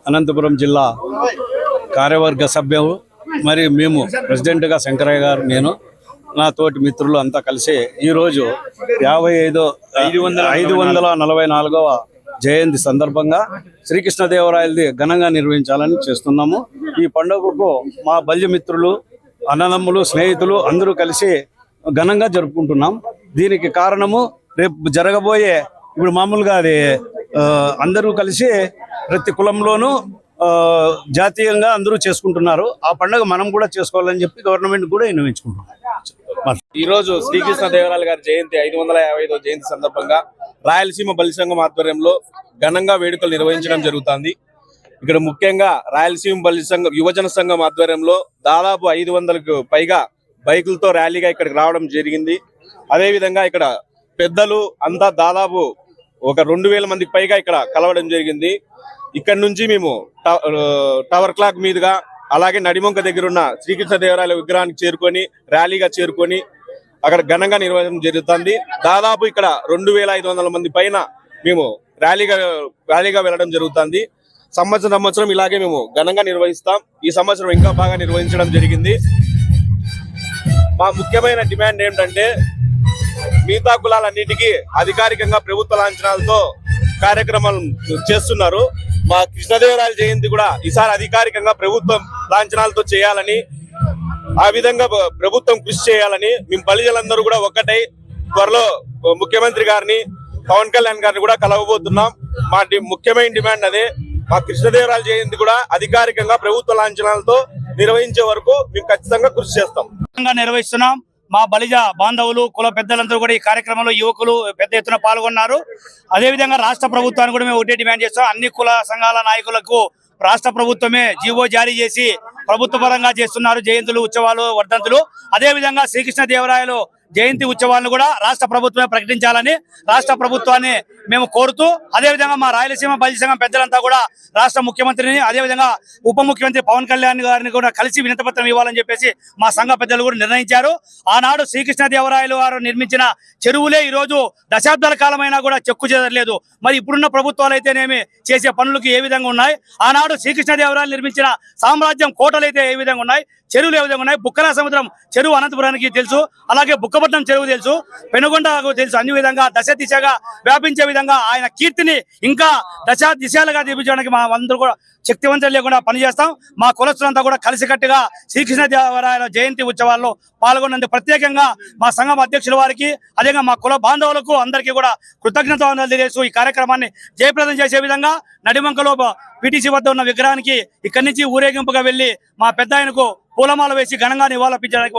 అనంతపురం జిల్లా కార్యవర్గ సభ్యులు మరి మేము ప్రెసిడెంట్గా శంకరయ్య గారు, నేను నా తోటి మిత్రులు అంతా కలిసి ఈరోజు 544వ జయంతి సందర్భంగా శ్రీకృష్ణదేవరాయలది ఘనంగా నిర్వహించాలని చేస్తున్నాము. ఈ పండుగకు మా బల్యమిత్రులు, అన్నదమ్ములు, స్నేహితులు అందరూ కలిసి ఘనంగా జరుపుకుంటున్నాం. దీనికి కారణము రేపు జరగబోయే, ఇప్పుడు మామూలుగా అది అందరూ కలిసి ప్రతి కులంలోనూ జాతీయంగా అందరూ చేసుకుంటున్నారు. ఆ పండుగ మనం కూడా చేసుకోవాలని చెప్పి గవర్నమెంట్ కూడా విన్నవించుకుంటున్నాం. ఈ రోజు శ్రీకృష్ణదేవరాయల గారి జయంతి 555వ జయంతి సందర్భంగా రాయలసీమ బలి సంఘం ఆధ్వర్యంలో ఘనంగా వేడుకలు నిర్వహించడం జరుగుతుంది. ఇక్కడ ముఖ్యంగా రాయలసీమ బలి సంఘం యువజన సంఘం ఆధ్వర్యంలో దాదాపు 500కు పైగా బైకులతో ర్యాలీగా ఇక్కడికి రావడం జరిగింది. అదేవిధంగా ఇక్కడ పెద్దలు అంతా దాదాపు ఒక 2000 మందికి పైగా ఇక్కడ కలవడం జరిగింది. ఇక్కడ నుంచి మేము టవర్ క్లాక్ మీదుగా అలాగే నడిమొంక దగ్గర ఉన్న శ్రీకృష్ణదేవరాయల విగ్రహానికి చేరుకొని ర్యాలీగా చేరుకొని అక్కడ ఘనంగా నిర్వహించడం జరుగుతుంది. దాదాపు ఇక్కడ 2500 మంది పైన మేము ర్యాలీగా వెళ్ళడం జరుగుతుంది. సంవత్సరం ఇలాగే మేము ఘనంగా నిర్వహిస్తాం. ఈ సంవత్సరం ఇంకా బాగా నిర్వహించడం జరిగింది. మా ముఖ్యమైన డిమాండ్ ఏంటంటే మిగతా కులాలన్నిటికీ అధికారికంగా ప్రభుత్వ లాంఛనాలతో కార్యక్రమాలు చేస్తున్నారు. మా కృష్ణదేవరాయల జయంతి కూడా ఈసారి అధికారికంగా ప్రభుత్వం లాంఛనాలతో చేయాలని, ఆ విధంగా ప్రభుత్వం కృషి చేయాలని మేము బలిజలందరూ కూడా ఒక్కటై త్వరలో ముఖ్యమంత్రి గారిని, పవన్ కళ్యాణ్ గారిని కూడా కలవబోతున్నాం. మా ముఖ్యమైన డిమాండ్ అదే. మా కృష్ణదేవరాయల జయంతి కూడా అధికారికంగా ప్రభుత్వ లాంఛనాలతో నిర్వహించే వరకు మేము ఖచ్చితంగా కృషి చేస్తాం. నిర్వహిస్తున్నాం. మా బలిజ బాంధవులు, కుల పెద్దలందరూ కూడా ఈ కార్యక్రమంలో యువకులు పెద్ద ఎత్తున పాల్గొన్నారు. అదేవిధంగా రాష్ట్ర ప్రభుత్వాన్ని కూడా మేము ఒకటే డిమాండ్ చేస్తాం. అన్ని కుల సంఘాల నాయకులకు రాష్ట్ర ప్రభుత్వమే జీవో జారీ చేసి ప్రభుత్వ పరంగా చేస్తున్నారు జయంతులు, ఉత్సవాలు, వర్ధంతులు. అదేవిధంగా శ్రీకృష్ణదేవరాయలు జయంతి ఉత్సవాలను కూడా రాష్ట్ర ప్రభుత్వమే ప్రకటించాలని రాష్ట్ర ప్రభుత్వాన్ని మేము కోరుతూ, అదేవిధంగా మా రాయలసీమ బలి సంఘం పెద్దలంతా కూడా రాష్ట్ర ముఖ్యమంత్రిని, అదేవిధంగా ఉప ముఖ్యమంత్రి పవన్ కళ్యాణ్ గారిని కూడా కలిసి వినతిపత్రం ఇవ్వాలని చెప్పేసి మా సంఘ పెద్దలు కూడా నిర్ణయించారు. ఆనాడు శ్రీకృష్ణదేవరాయలు వారు నిర్మించిన చెరువులే ఈ రోజు దశాబ్దాల కాలమైనా కూడా చెక్కు చెదరలేదు. మరి ఇప్పుడున్న ప్రభుత్వాలు అయితేనేమి చేసే పనులకు ఏ విధంగా ఉన్నాయి, ఆనాడు శ్రీకృష్ణదేవరాయలు నిర్మించిన సామ్రాజ్యం కోటలు అయితే ఏ విధంగా ఉన్నాయి, చెరువులు ఏ విధంగా ఉన్నాయి, బుక్కల సముద్రం చెరువు అనంతపురానికి తెలుసు, అలాగే బుక్కపట్నం చెరువు తెలుసు, పెనుగొండకు తెలుసు. అన్ని విధంగా దశ దిశగా వ్యాపించే విధంగా ఆయన కీర్తిని ఇంకా దశ దిశలుగా తీర్పించడానికి మా అందరూ కూడా శక్తివంతం లేకుండా పనిచేస్తాం. మా కులస్తులంతా కూడా కలిసికట్టుగా శ్రీకృష్ణదేవరాయల జయంతి ఉత్సవాల్లో పాల్గొన్నందుకు ప్రత్యేకంగా మా సంఘం అధ్యక్షుల వారికి, అదేవిధంగా మా కుల బాంధవులకు అందరికీ కూడా కృతజ్ఞతలు తెలియజేస్తూ ఈ కార్యక్రమాన్ని జయప్రదం చేసే విధంగా నడిమంకలో పిటిసి వద్ద ఉన్న విగ్రహానికి ఇక్కడి నుంచి ఊరేగింపుగా వెళ్లి మా పెద్ద ఆయనకు పూలమాల వేసి ఘనంగా నివాళులర్పించడానికి